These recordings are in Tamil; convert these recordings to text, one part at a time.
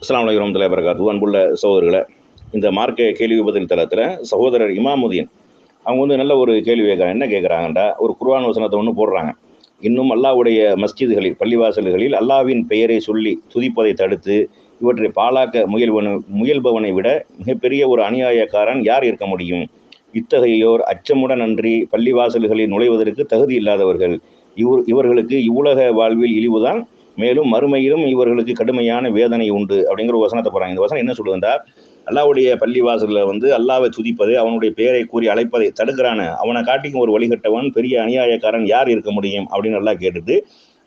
அஸ்ஸலாமு அலைக்கும் வரஹ்மத்துல்லாஹி வபரகாத்துஹு. அன்புள்ள சகோதரர்களே, இந்த மார்க்க கேள்வி பதில் தளத்தில் சகோதரர் இமாமுதீன் அவங்க நல்ல ஒரு கேள்வி கேட்குறாங்க. என்ன கேட்குறாங்கன்றா, ஒரு குர்ஆன் வசனத்தை ஒன்று போடுறாங்க. இன்னும் அல்லாஹ்வுடைய மஸ்ஜிதுகளில், பள்ளிவாசல்களில் அல்லாஹ்வின் பெயரை சொல்லி துதிப்பதை தடுத்து இவற்றை பாழாக்க முயல்பவனை விட மிகப்பெரிய ஒரு அநியாயக்காரன் யார் இருக்க முடியும்? இத்தகையோர் அச்சமுடன் அன்றி பள்ளிவாசல்களில் நுழைவதற்கு தகுதி இல்லாதவர்கள். இவர்களுக்கு இவ்வுலக வாழ்வில் இழிவுதான், மேலும் மறுமையிலும் இவர்களுக்கு கடுமையான வேதனை உண்டு அப்படிங்கிற ஒரு வசனத்தை போறாங்க. இந்த வசனம் என்ன சொல்லுதுன்றா, அல்லாஹ்வுடைய பள்ளிவாசல்ல அல்லாஹ்வை துதிப்பது, அவனுடைய பெயரை கூறி அழைப்பதை தடுக்கிறான அவனை காட்டிக்கும் ஒரு வழிகட்டவன் பெரிய அநியாயக்காரன் யார் இருக்க முடியும் அப்படின்னு நல்லா கேட்டுட்டு,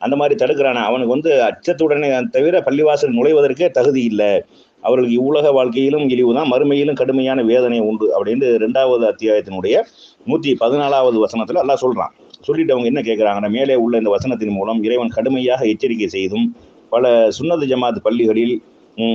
அந்த மாதிரி தடுக்கிறான அவனுக்கு அச்சத்துடனே தவிர பள்ளிவாசல் நுழைவதற்கே தகுதி இல்லை, அவர்களுக்கு இவ்வுலக வாழ்க்கையிலும் இழிவுதான், மறுமையிலும் கடுமையான வேதனை உண்டு அப்படின்னு 2வது அத்தியாயத்தினுடைய 114வது வசனத்துல அல்லாஹ் சொல்றான். சொல்லிட்டு அவங்க என்ன கேட்குறாங்கன்னா, மேலே உள்ள இந்த வசனத்தின் மூலம் இறைவன் கடுமையாக எச்சரிக்கை செய்தும் பல சுன்னத் ஜமாத் பள்ளிகளில்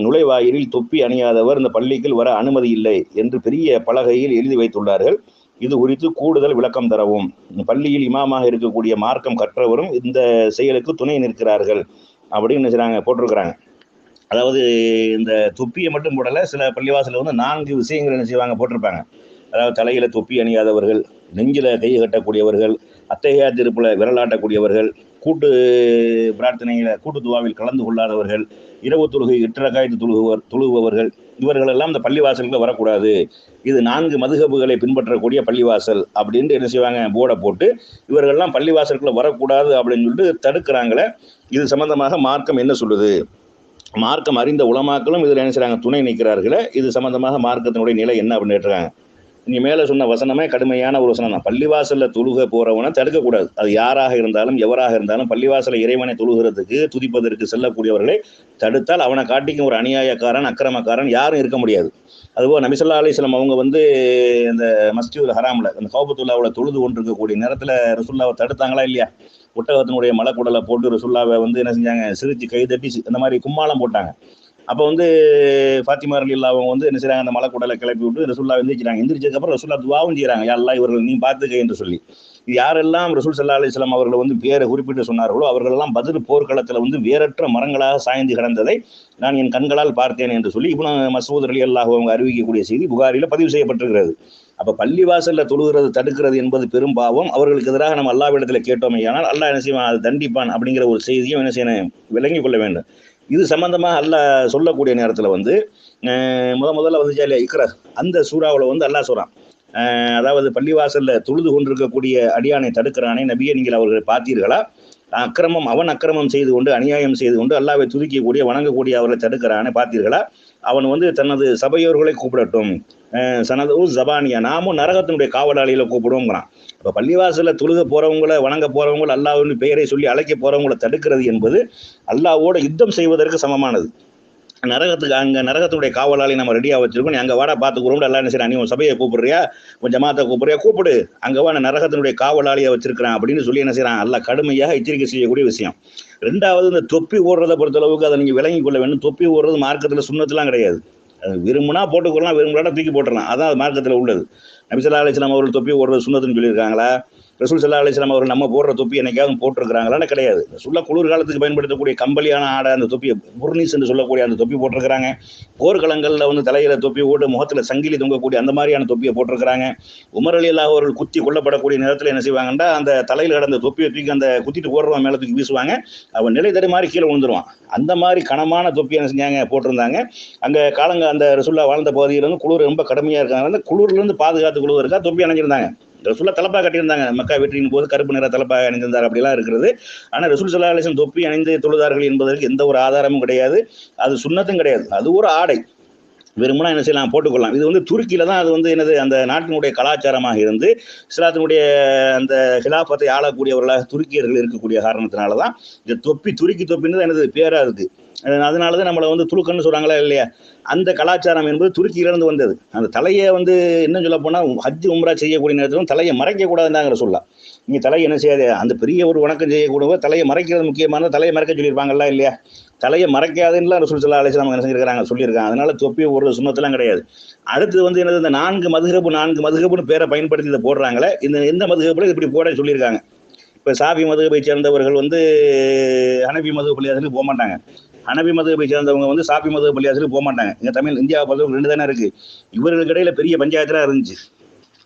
நுழைவாயிலில் தொப்பி அணியாதவர் இந்த பள்ளிக்குள் வர அனுமதி இல்லை என்று பெரிய பலகையில் எழுதி வைத்துள்ளார்கள். இது குறித்து கூடுதல் விளக்கம் தரவும் பள்ளியில் இமாமாக இருக்கக்கூடிய மார்க்கம் கற்றவரும் இந்த செயலுக்கு துணை நிற்கிறார்கள் அப்படின்னு செய்றாங்க, போட்டிருக்கிறாங்க. அதாவது இந்த தொப்பியை மட்டும் போடலை, சில பள்ளிவாசலில் 4 விஷயங்கள் என்ன செய்வாங்க போட்டிருப்பாங்க. அதாவது தலையில தொப்பி அணியாதவர்கள், நெஞ்சில கை கட்டக்கூடியவர்கள், அத்தகையா திருப்புல விரலாட்டக்கூடியவர்கள், கூட்டு பிரார்த்தனையில கூட்டு துவாவில் கலந்து கொள்ளாதவர்கள், இரவு தொழுகை 8 ரக்காயத்து தொழுகுபவர்கள், இவர்களெல்லாம் இந்த பள்ளிவாசலுக்கு வரக்கூடாது. இது 4 மதுஹபுகளை பின்பற்றக்கூடிய பள்ளிவாசல் அப்படின்ட்டு என்ன செய்வாங்க போர்டை போட்டு, இவர்கள்லாம் பள்ளிவாசலுக்குள்ள வரக்கூடாது அப்படின்னு சொல்லிட்டு தடுக்கிறாங்களே. இது சம்பந்தமாக மார்க்கம் என்ன சொல்லுது? மார்க்கம் அறிந்த உலமாக்களும் இதில் என்ன செய்றாங்க, துணை நிற்கிறார்களே. இது சம்பந்தமாக மார்க்கத்தினுடைய நிலை என்ன அப்படின்னு கேட்டுருக்காங்க. நீ மேலே சொன்ன வசனமே கடுமையான ஒரு வசனம் தான். பள்ளிவாசலில் தொழுக போறவனை தடுக்கக்கூடாது. அது யாராக இருந்தாலும் எவராக இருந்தாலும் பள்ளிவாசல இறைவனை தொழுகிறதுக்கு துதிப்பதற்கு செல்லக்கூடியவர்களை தடுத்தால் அவனை காட்டிக்கும் ஒரு அநியாயக்காரன் அக்கிரமக்காரன் யாரும் இருக்க முடியாது. அதுபோல் நபி ஸல்லல்லாஹு அலைஹி வஸல்லம் அவங்க இந்த மஸ்ஜிதுல் ஹராமில் அந்த கௌபத்துல்லாவில் தொழுது கொண்டிருக்கக்கூடிய நேரத்தில் ரசூலுல்லாவை தடுத்தாங்களா இல்லையா? ஒட்டகத்தினுடைய மலக்குடலை போட்டு ரசூலுல்லாவை என்ன செஞ்சாங்க, சிரிச்சு கைதட்டி அந்த மாதிரி கும்மாளம் போட்டாங்க. அப்போ ஃபாத்திமா ரலியல்லாஹு அவங்க என்ன செய்றாங்க, அந்த மலக்குடலை கிளப்பி விட்டு ரசூலுல்லாஹ் எந்திரிச்சாங்க. எந்திரிச்சதுக்கப்புறம் ரசூலுல்லாஹ் துஆவும் செய்கிறாங்க, யா அல்லாஹ் இவர்கள் நீ பார்த்துக்க என்று சொல்லி. யாரெல்லாம் ரசூல் ஸல்லல்லாஹு அலைஹி வஸல்லம் அவர்கள் பேரை குறிப்பிட்டு சொன்னார்களோ அவர்களெல்லாம் பத்ர் போர்க்களத்தில் வேறற்ற மரங்களாக சாய்ந்து கிடந்ததை நான் என் கண்களால் பார்த்தேன் என்று சொல்லி இப்னு மஸ்ஊத் ரலியல்லாஹு அவங்க அறிவிக்கக்கூடிய செய்தி புகாரில பதிவு செய்யப்பட்டிருக்கிறது. அப்போ பள்ளிவாசல்ல தொழுகிறது தடுக்கிறது என்பது பெரும் பாவம். அவர்களுக்கு எதிராக நம்ம அல்லாஹ்விடத்தில் கேட்டோமே, ஆனால் அல்லாஹ் என்ன செய்வான், அது தண்டிப்பான் அப்படிங்கிற ஒரு செய்தியும் என்ன செய்யணும், விளங்கி கொள்ள வேண்டும். இது சம்பந்தமாக அல்லாஹ் சொல்லக்கூடிய நேரத்தில் முதல்ல இல்லையா இக்ரா, அந்த சூறாவில் அல்லாஹ் சொல்றான். அதாவது பள்ளிவாசல்ல தொழுது கொண்டிருக்கக்கூடிய அடியானை தடுக்கிறானே, நபியை நீங்கள் அவர்களை பார்த்தீர்களா? அவன் அக்கிரமம் செய்து கொண்டு அநியாயம் செய்து கொண்டு அல்லாஹ்வை துதிக்கக்கூடிய வணங்கக்கூடிய அவர்களை தடுக்கிறானே பார்த்தீர்களா? அவன் தனது சபையோர்களை கூப்பிடட்டும், சனது ஜபானியா, நாமும் நரகத்தினுடைய காவலாளிகளை கூப்பிடுவோங்கிறான். இப்போ பள்ளிவாசல்ல தொழுக போறவங்களை வணங்க போறவங்களை அல்லாஹ்வின் பெயரை சொல்லி அழைக்க போறவங்களை தடுக்கிறது என்பது அல்லாஹ்வோட யுத்தம் செய்வதற்கு சமமானது. நரகத்துடைய காவலாளி நம்ம ரெடியாக வச்சிருக்கோம், நீ அங்கே வாடா பார்த்துக்கிறோம். எல்லாம் என்ன செய்யறான், நீ உன் சபையை கூப்பிடுறியா, உன் ஜமாத்தை கூப்பிடுறியா, கூப்பிடு, அங்கே வா, நரகத்தினுடைய காவலாளியை வச்சிருக்கிறான் அப்படின்னு சொல்லி என்ன செய்யறான், அல்லாஹ் கடுமையாக எச்சரிக்கை செய்யக்கூடிய விஷயம். 2வது இந்த தொப்பி ஓடுறதை பொறுத்தளவுக்கு அதை நீங்கள் விளங்கி கொள்ள வேண்டும். தொப்பி ஓடுறது மார்க்கத்தில் சுன்னத்துலாம் கிடையாது. அது விரும்புனா போட்டுக்கொள்ளலாம், விரும்புனா தூக்கி போட்டுடலாம், அதான் மார்க்கத்தில் உள்ளது. நபி ஸல்லல்லாஹு அலைஹி வஸல்லம் அவர்கள் தொப்பி ஓடுறது சுன்னத்துன்னு சொல்லியிருக்காங்களா? ரசூல் ஸல்லல்லாஹு அலைஹி வஸல்லம் அவர்கள் நம்ம போடுற தொப்பி என்னைக்காவது போட்டிருக்கிறாங்களான்னு கிடையாது. ரசூலுல்லாஹ் குளிர்காலத்துக்கு பயன்படுத்தக்கூடிய கம்பளியான ஆடை அந்த தொப்பி புர்னிஸ் என்று சொல்லக்கூடிய அந்த தொப்பி போட்டிருக்கிறாங்க. போர்க்களங்களில் தலையில தொப்பி போட்டு முகத்தில் சங்கிலி தொங்கக்கூடிய அந்த மாதிரியான தொப்பியை போட்டிருக்கிறாங்க. உமர் ரலியல்லாஹு அவர்கள் குத்தி கொல்லப்படக்கூடிய நேரத்தில் என்ன செய்வாங்கன்னா, அந்த தலையில் கிடந்த தொப்பியை தூக்கி அந்த குத்திட்டு போடுறவன் மேலே தூக்கி வீசுவாங்க, அவன் நிலை தடுமாறி மாதிரி கீழே விழுந்துருவான். அந்த மாதிரி கனமான தொப்பி என்ன செஞ்சாங்க, போட்டிருந்தாங்க. அங்கே அந்த ரசூலுல்லாஹ் வாழ்ந்த பகுதியில் குளிர் ரொம்ப கடுமையாக இருக்காங்க, அந்த குளிர்லேருந்து பாதுகாத்து கொள்வதற்காக தொப்பி அணிஞ்சிருந்தாங்க. ரசூலுல்லாஹ் தலப்பா கட்டியிருந்தாங்க, மக்கா வெற்றியின் போது கருப்பு நிற தலப்பா அணிந்திருந்தார், அப்படிலாம் இருக்கிறது. ஆனால் ரசூல் ஸல்லல்லாஹு அலைஹி வஸல்லம் தொப்பி அணிந்து தொழுதார்கள் என்பதற்கு எந்த ஒரு ஆதாரமும் கிடையாது, அது சுன்னத்தும் கிடையாது. அது ஒரு ஆடை, விரும்பினா என்ன செய்யலாம், போட்டுக்கொள்ளலாம். இது துருக்கியில தான் அது அந்த நாட்டினுடைய கலாச்சாரமாக இருந்து இஸ்லாத்தினுடைய அந்த ஹிலாஃபத்தை ஆளக்கூடியவர்களாக துருக்கியர்கள் இருக்கக்கூடிய காரணத்தினால தான் இந்த தொப்பி துருக்கி தொப்பின்னு பேரா இருக்கு. அதனால தான் நம்மளை துலுக்கன்னு சொல்றாங்களா இல்லையா, அந்த கலாச்சாரம் என்பது துருக்கியிலிருந்து வந்தது. அந்த தலையை இன்னும் சொல்ல போனால் ஹஜ் உம்ரா செய்யக்கூடிய நேரத்திலும் தலையை மறைக்கக்கூடாதுன்னாங்கிற சொல்லலாம். நீங்க தலையை என்ன செய்யாது, அந்த பெரிய ஒரு வணக்கம் செய்யக்கூடிய தலையை மறைக்கிறது முக்கியமானது, தலையை மறைக்க சொல்லியிருப்பாங்கல்ல இல்லையா? தலையை மறைக்காதுன்னு ரசூல் ஸல்லல்லாஹு அலைஹி வஸல்லம் என்ன செஞ்சிருக்காங்க, சொல்லியிருக்காங்க. அதனால தொப்பி ஒரு சுன்னத்தெல்லாம் கிடையாது. அடுத்து இந்த 4 மதுஹபுன்னு பேரை பயன்படுத்தி இதை போடுறாங்களே, எந்த மதுஹபுல இப்படி போட சொல்லியிருக்காங்க? இப்போ சாஃபி மதுஹபை சேர்ந்தவர்கள் ஹனபி மதுஹபுல போக மாட்டாங்க. ஹனபி மதகபை சேர்ந்தவங்க வந்து சாஃபி மதகு பள்ளிவாசலுக்கு போக மாட்டாங்க. இங்கே தமிழ் இந்தியாவை பொறுத்தவரை 2 தானே இருக்குது. இவர்களுக்கு இடையில பெரிய பஞ்சாயத்தாக இருந்துச்சு.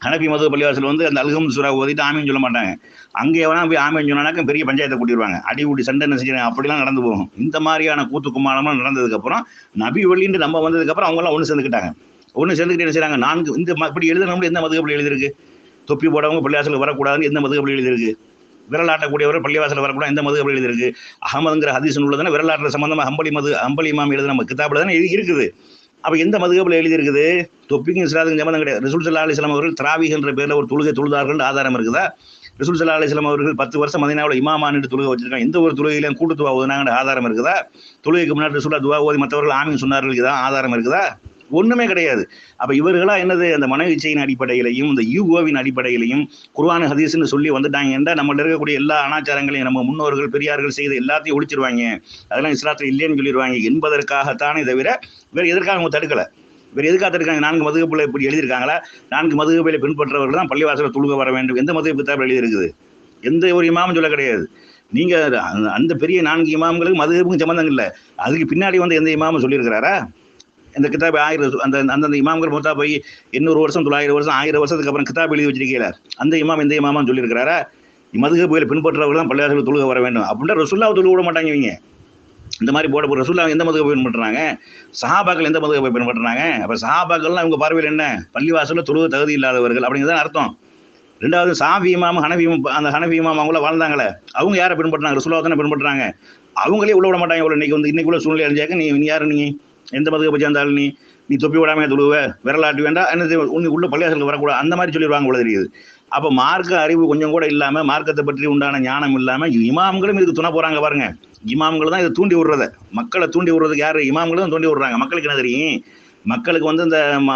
ஹனபி மதகு பள்ளிவாசல் வந்து அந்த அல்ஹம்து சூரா ஓதிட்டு ஆமீன் சொல்ல மாட்டாங்க. அங்கே வேணா போய் ஆமீன் சொன்னாக்க பெரிய பஞ்சாயத்தை கூட்டிடுவாங்க. அடி ஊடி சண்டை என்ன செஞ்சாங்க, அப்படிலாம் நடந்து போகும். இந்த மாதிரியான கூத்து கும்மாளமாக நடந்ததுக்கப்புறம் நபி வழின்னு நம்ம வந்ததுக்கப்புறம் அவங்களாம் ஒன்று சேர்ந்துக்கிட்டாங்க. ஒன்று சேர்ந்துக்கிட்டு என்ன செய்றாங்க, 4 இந்த இப்படி எழுதுனவங்க எந்த மதகபில் எழுதிருக்கு? தொப்பி போடவங்க பள்ளிவாசலுக்கு வரக்கூடாதுன்னு எந்த மதகபில் எழுதிருக்கு? விரலாட்டக்கூடியவர் பள்ளிவாசல் வரக்கூடாது எந்த மதகபில் எழுதிருக்கு? அகமதுங்கிற ஹதீஸ் உள்ளதானே விரலாட்டுற சம்பந்தமாக ஹம்பலி இமாம் எழுதின கிதாபில் தானே இருக்குது. அப்போ எந்த மதுகபில் எழுதியிருக்குது? தொப்பிக்கும் இஸ்லாத்துக்கும் சம்மந்தம் கிடையாது. ரசூல் ஸல்லல்லாஹு அலைஹி வஸல்லம் அவர்கள் தராவீஹ் என்ற பேரில் ஒரு தொழுகை தொழுதார்கள் ஆதாரம் இருக்குதா? ரசூல் ஸல்லல்லாஹு அலைஹி வஸல்லம் அவர்கள் 10 வருஷம் மதீனாவில் இமாமான்னு தொழுகை வச்சிருக்காங்க. எந்த ஒரு தொழுகையிலும் கூட்டு துவா ஓதுனாங்கன்ற ஆதாரம் இருக்குதா? தொழுகைக்கு முன்னாடி ரசூலுல்லாஹ் துவா ஓதி மற்றவர்கள் ஆமீன் சொன்னார்கள், இதான் ஆதாரம் இருக்குதா? ஒண்ணுமே கிடையாது. அப்ப இவர்களா என்னது, அந்த மன இச்சையின் அடிப்படையிலையும் இந்த யூகோவின் அடிப்படையிலையும் குர்ஆன் ஹதீஸ்னு சொல்லி வந்துட்டாங்க என்றால் நம்மள்ட்ட இருக்கக்கூடிய எல்லா அனாச்சாரங்களையும் நம்ம முன்னோர்கள் பெரியார்கள் செய்த எல்லாத்தையும் ஒழிச்சிருவாங்க, அதெல்லாம் இஸ்லாத்தில் இல்லைன்னு சொல்லிடுவாங்க என்பதற்காகத்தானே தவிர வேற எதற்காக அவங்க தடுக்கல. வேற எதுக்காக தடுக்காங்க? 4 மதுகபுல இப்படி எழுதியிருக்காங்களா? 4 மதுகபையில பின்பற்றவர்கள் தான் பள்ளிவாசல தொழுக வர வேண்டும். எந்த மதுகப் கிதாபில் எழுதியிருக்குது? எந்த ஒரு இமாமும் சொல்ல கிடையாது. நீங்க அந்த பெரிய 4 இமாம்களுக்கு மதுகப்புக்கும் சம்பந்தம் இல்லை. அதுக்கு பின்னாடி வந்து எந்த இமாமும் சொல்லியிருக்கிறாரா? இந்த கிதாப் 1000 அந்த இமாம்கள் மொத்தம் போய் 800 வருஷம் 900 வருஷம் 1000 வருஷத்துக்கு அப்புறம் கிதாப் எழுதி வச்சிருக்கீங்களா? அந்த இமாம் எந்த இமாமும் சொல்லியிருக்கிறாரா? மதுகபுல பின்பற்றவர்கள் தான் பள்ளிவாசல் தொழுக வர வேண்டும் அப்படின்னா ரசூலுல்லாஹ் தொழுக விட மாட்டாங்க இவங்க. இந்த மாதிரி போட ரசூலுல்லாஹ் எந்த மதுகபை பின்பற்றுறாங்க? சஹாபாக்கள் எந்த மதுகபை பின்பற்றுறாங்க? அப்ப சஹாபாக்கள்லாம் இவங்க பார்வையில் என்ன, பள்ளிவாசல்ல தொழுக தகுதி இல்லாதவர்கள் அப்படிங்கிறதான் அர்த்தம். ரெண்டாவது சாஃபி இமாம் ஹனஃபி அந்த ஹனஃபி இமாம் அவங்கள வாழ்ந்தாங்களே, அவங்க யாரை பின்பற்றுறாங்க? ரசூலுல்லாஹ் தானே பின்பற்றுறாங்க. அவங்களே உள்ள விட மாட்டாங்க. இவ்வளோ இன்னைக்கு உள்ள சூழ்நிலை அறிஞ்சாக்க நீ யாரு, நீ எந்த மதுகபை சேர்ந்தாலும் நீ தொப்பி விடாம தொழுவ, விரலாட்டி வேண்டாம், என்னது உள்ள பள்ளிவாசலுக்கு வரக்கூடாது, அந்த மாதிரி சொல்லிடுவாங்க போல தெரியுது. அப்போ மார்க்க அறிவு கொஞ்சம் கூட இல்லாம, மார்க்கத்தை பற்றி உண்டான ஞானம் இல்லாம இமாம்களும் இதுக்கு துணை போறாங்க பாருங்க. இமாம்கள் தான் இதை தூண்டி விடுறத, மக்களை தூண்டி விடுறதுக்கு யாரு? இமாம்களும் தான் தூண்டி விடுறாங்க. மக்களுக்கு என்ன தெரியும்? மக்களுக்கு வந்து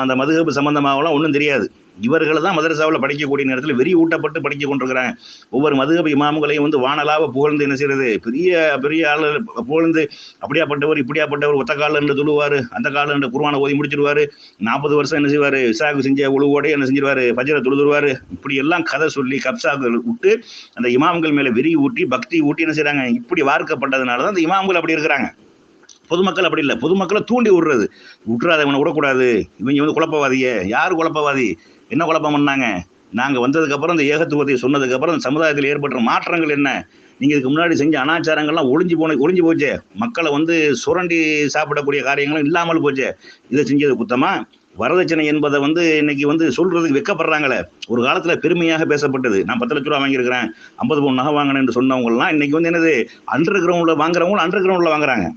அந்த மதுகபு சம்பந்தமாகலாம் ஒன்றும் தெரியாது. இவர்கள் தான் மதரசாவில் படிக்கக்கூடிய நேரத்தில் வெறி ஊட்டப்பட்டு படிக்க கொண்டிருக்கிறாங்க. ஒவ்வொரு மதுகபு இமாம்களையும் வந்து வானலாக புகழ்ந்து என்ன செய்யறது, பெரிய பெரிய ஆள் புகழ்ந்து அப்படியாப்பட்டவர் இப்படியாப்பட்டவர், ஒத்த காலில் என்று சொல்லுவார், அந்த காலில் என்று குர்ஆனை ஓதி முடிச்சிருவாரு, 40 வருஷம் என்ன செய்வார், இசாக்கு செஞ்ச ஒழுவோட என்ன செஞ்சிருவாரு, ஃபஜ்ரை தொழுதுருவாரு, இப்படி எல்லாம் கதை சொல்லி கப்சாக்கள் விட்டு அந்த இமாம்கள் மேலே வெறி ஊட்டி பக்தி ஊட்டி என்ன செய்யறாங்க. இப்படி வார்க்கப்பட்டதுனால தான் அந்த இமாம்கள் அப்படி இருக்கிறாங்க. பொதுமக்கள் அப்படி இல்லை. பொதுமக்களை தூண்டி விடுறது, விட்டுறாதவனை விடக்கூடாது, இவங்க வந்து குழப்பவாதிய. யார் குழப்பவாதி? என்ன குழப்பம் பண்ணாங்க? நாங்கள் வந்ததுக்கப்புறம் இந்த ஏகத்துவத்தை சொன்னதுக்கப்புறம் இந்த சமுதாயத்தில் ஏற்பட்ட மாற்றங்கள் என்ன? நீங்கள் இதுக்கு முன்னாடி செஞ்ச அனாச்சாரங்கள்லாம் ஒளிஞ்சு போச்சு. மக்களை வந்து சுரண்டி சாப்பிடக்கூடிய காரியங்களும் இல்லாமல் போச்சு. இதை செஞ்சது குத்தமா? வரதட்சணை என்பதை வந்து இன்னைக்கு வந்து சொல்றதுக்கு வெக்கப்படுறாங்களே. ஒரு காலத்துல பெருமையாக பேசப்பட்டது. நான் 10 லட்ச ரூபா வாங்கியிருக்கிறேன், 50 பவுன் நகை வாங்கினேன்னு சொன்னவங்கலாம் இன்னைக்கு வந்து என்னது, அண்டர் கிரவுண்ட்ல வாங்குறவங்களும் அண்டர் கிரவுண்ட்ல வாங்குறாங்க.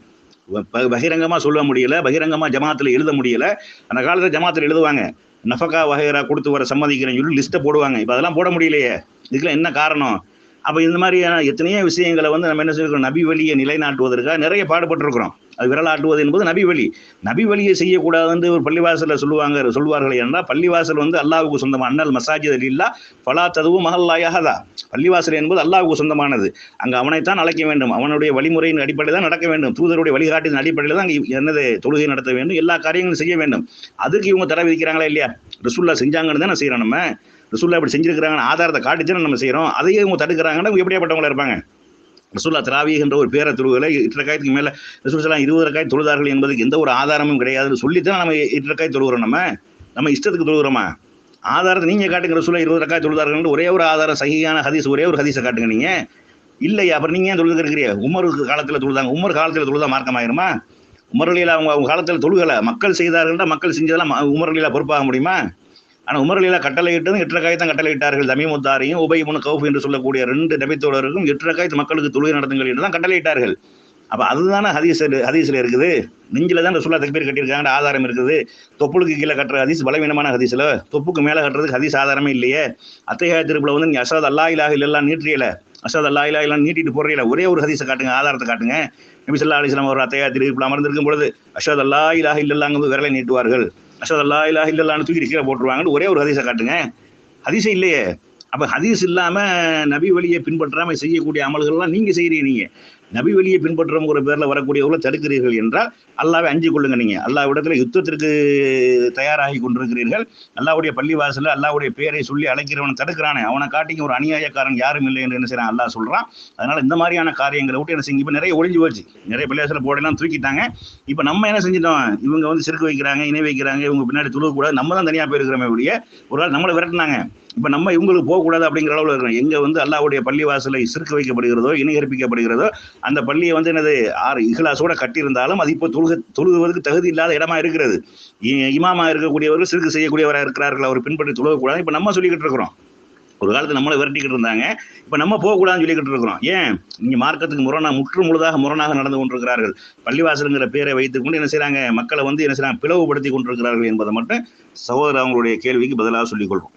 பகிரங்கமா சொல்ல முடியல, பகிரங்கமா ஜமாத்துல எழுத முடியல. அந்த காலத்துல ஜமாத்துல எழுதுவாங்க, நஃபகா வகைரா கொடுத்து வர சம்மதிக்கிறேன்னு சொல்லி லிஸ்ட்டை போடுவாங்க. இப்போ அதெல்லாம் போட முடியலையே. இதுக்கெல்லாம் என்ன காரணம்? அப்போ இந்த மாதிரியான எத்தனையோ விஷயங்களை வந்து நம்ம என்ன செய்யறோம், நபி வழியை நிலைநாட்டுவதற்காக நிறைய பாடுபட்டிருக்கிறோம். அது விரலாட்டுவது என்பது நபி வழி. நபி வழியை செய்யக்கூடாதுன்னு ஒரு பள்ளிவாசலில் சொல்வார்கள் என்றால், பள்ளிவாசல் வந்து அல்லாஹ்வுக்கு சொந்தமான அன்னல் மசாஜித் இல்லா ஃபலா ததுவு மஹல்லாயஹதா. பள்ளிவாசல் என்பது அல்லாஹ்வுக்கு சொந்தமானது. அங்கே அவனைத்தான் அழைக்க வேண்டும், அவனுடைய வழிமுறையின் அடிப்படையில் தான் நடக்க வேண்டும், தூதருடைய வழிகாட்டின் அடிப்படையில் தான் என்னது தொழுகை நடத்த வேண்டும், எல்லா காரியங்களும் செய்ய வேண்டும். அதுக்கு இவங்க தடை விதிக்கிறாங்களா இல்லையா? ரசூலுல்லாஹ் செஞ்சாங்கன்னு தான் செய்யறோம். நம்ம ரசூலுல்லாஹ் இப்படி செஞ்சிருக்கிறாங்க ஆதாரத்தை காட்டிச்சுன்னு நம்ம செய்யறோம். அதையே இவங்க தடுக்கிறாங்கன்னா எப்படியாப்பட்டவங்களா இருப்பாங்க? ரசூலுல்லாஹ் தராவீஹ் என்ற ஒரு பேர தொழுகையில 8 ரக்காயத்துக்கு மேல ரசூல் ஸல்லல்லாஹு 20 ரக்காயத் தொழுதார்கள் என்பதுக்கு எந்த ஒரு ஆதாரமும் கிடையாதுன்னு சொல்லித்தான் நம்ம 8 ரக்காயத் தொழுகிறோம். நம்ம இஷ்டத்துக்கு தொழுகிறோமா? ஆதாரத்தை நீங்க காட்டுங்க. ரசூலுல்லாஹ் 20 ரக்காயத் தொழுதார்கள் ஒரே ஒரு ஆதாரம், சஹீஹான ஹதீஸ், ஒரே ஒரு ஹதீஸை காட்டுங்க. நீங்க இல்லையா? அப்புறம் நீங்க ஏன் தொழுது இருக்கிறீங்க? உமருக்கு காலத்துல தொழுதாங்க. உமர் காலத்துல தொழுதா மார்க்கமாயிருமா? உமர் ரலியல்லாஹு அவங்க காலத்துல தொழுகல, மக்கள் செய்தார்கள், மக்கள் செஞ்சதெல்லாம் உமர் ரலியல்லாஹு பொறுப்பாக முடியுமா? ஆனால் உமர் ரலியல்லாஹு கட்டளையிட்டதும் 8 ரக்காயத் தான் கட்டளையிட்டார்கள். தமீமுத்தாரியும் உபை இப்னு கௌஃப் என்று சொல்லக்கூடிய 2 நபித்தோழருக்கும் 8 ரக்காயத் மக்களுக்கு தொழுகை நடத்துங்கள் என்று தான் கட்டளையிட்டார்கள். அப்போ அதுதானே ஹதீஸ்ல இருக்குது. நெஞ்சில தான் ரசூலுல்லாஹ் தக்பீர் கட்டியிருக்காங்க, ஆதாரம் இருக்குது. தொப்புளுக்கு கீழே கட்டுற ஹதீஸ் பலவீனமான ஹதீஸ்ல, தொப்புக்கு மேலே கட்டுறதுக்கு ஹதீஸ் ஆதாரமே இல்லையே. அத்தைஹியா திருப்புல வந்து நீ அஷ்ஹது அல்லா இலாஹ இல்லல்லாஹ் நீட்டியல, அஷ்ஹது அல்லா இலாஹ இல்லல்லாஹ் நீட்டிட்டு போறீல, ஒரே ஒரு ஹதீஸை காட்டுங்க, ஆதாரத்தை காட்டுங்க. நபி ஸல்லல்லாஹு அலைஹி வஸல்லம் அவர் அத்தைஹியா திருப்புல அமர்ந்திருக்கும் பொழுது அஷ்ஹது அல்லா இலாஹ இல்லல்லாஹ்ங்கிறது விரலை நீட்டுவார்கள், அஷ்ஹது அல்லா இலாஹ இல்லல்லாஹ்னு தூக்கி கீழே போட்டுருவாங்கன்னு ஒரே ஒரு ஹதீஸை காட்டுங்க. ஹதீஸே இல்லையே. அப்போ ஹதீஸ் இல்லாமல் நபி வழியை பின்பற்றாமல் செய்யக்கூடிய அமல்கள்லாம் நீங்கள் செய்கிறீங்க. நபி வழியை பின்பற்றுங்கிற பேர்ல வரக்கூடியவர்களை தடுக்கிறீர்கள் என்றால் அல்லாவை அஞ்சு கொள்ளுங்க. நீங்க அல்லாவிடத்துல யுத்தத்திற்கு தயாராகி கொண்டிருக்கிறீர்கள். அல்லாவுடைய பள்ளிவாசல அல்லாவுடைய பேரை சொல்லி அழைக்கிறவனை தடுக்கிறானே, அவனை காட்டிங்க ஒரு அநியாயக்காரன் யாரும் இல்லை என்று என்ன செய்யறான் அல்லாஹ் சொல்றான். அதனால இந்த மாதிரியான காரியங்களை விட்டு என்ன செய்யுங்க. இப்ப நிறைய ஒளிஞ்சு போச்சு, நிறைய பள்ளிவாசல போடலாம் தூக்கிட்டாங்க. இப்ப நம்ம என்ன செஞ்சிட்டோம், இவங்க வந்து சிறுக்கு வைக்கிறாங்க, இணை வைக்கிறாங்க, இவங்க பின்னாடி துழுக கூடாது, நம்ம தான் தனியா போயிருக்கிறோமே ஒழிய ஒரு நாள் நம்மளை விரட்டினாங்க. இப்ப நம்ம இவங்களுக்கு போகக்கூடாது அப்படிங்கிற அளவுல இருக்கிறோம். எங்க வந்து அல்லாஹ்வுடைய பள்ளிவாசலை சிறுக்கு வைக்கப்படுகிறதோ இணை கற்பிக்கப்படுகிறதோ அந்த பள்ளியை வந்து என்னது இஹ்லாஸோட கட்டியிருந்தாலும் அது இப்போ தொழுகுவதற்கு தகுதி இல்லாத இடமா இருக்கிறது. இமாமா இருக்கக்கூடியவர்கள் சிறுக்கு செய்யக்கூடியவராக இருக்கிறார்கள், அவர் பின்பற்றி தொழுகக்கூடாது. இப்ப நம்ம சொல்லிக்கிட்டு இருக்கிறோம். ஒரு காலத்துல நம்மளை விரட்டிக்கிட்டு இருந்தாங்க, இப்ப நம்ம போகக்கூடாதுன்னு சொல்லிக்கிட்டு இருக்கிறோம். ஏன், நீங்க மார்க்கத்துக்கு முற்றாக முரணாக நடந்து கொண்டிருக்கிறார்கள். பள்ளிவாசலுங்கிற பேரை வைத்துக் கொண்டு என்ன செய்யறாங்க, மக்களை வந்து என்ன செய்யறாங்க, பிளவுபடுத்தி கொண்டிருக்கிறார்கள் என்பதை மட்டும் சகோதரர் அவங்களுடைய கேள்விக்கு பதிலாக சொல்லிக் கொள்வோம்.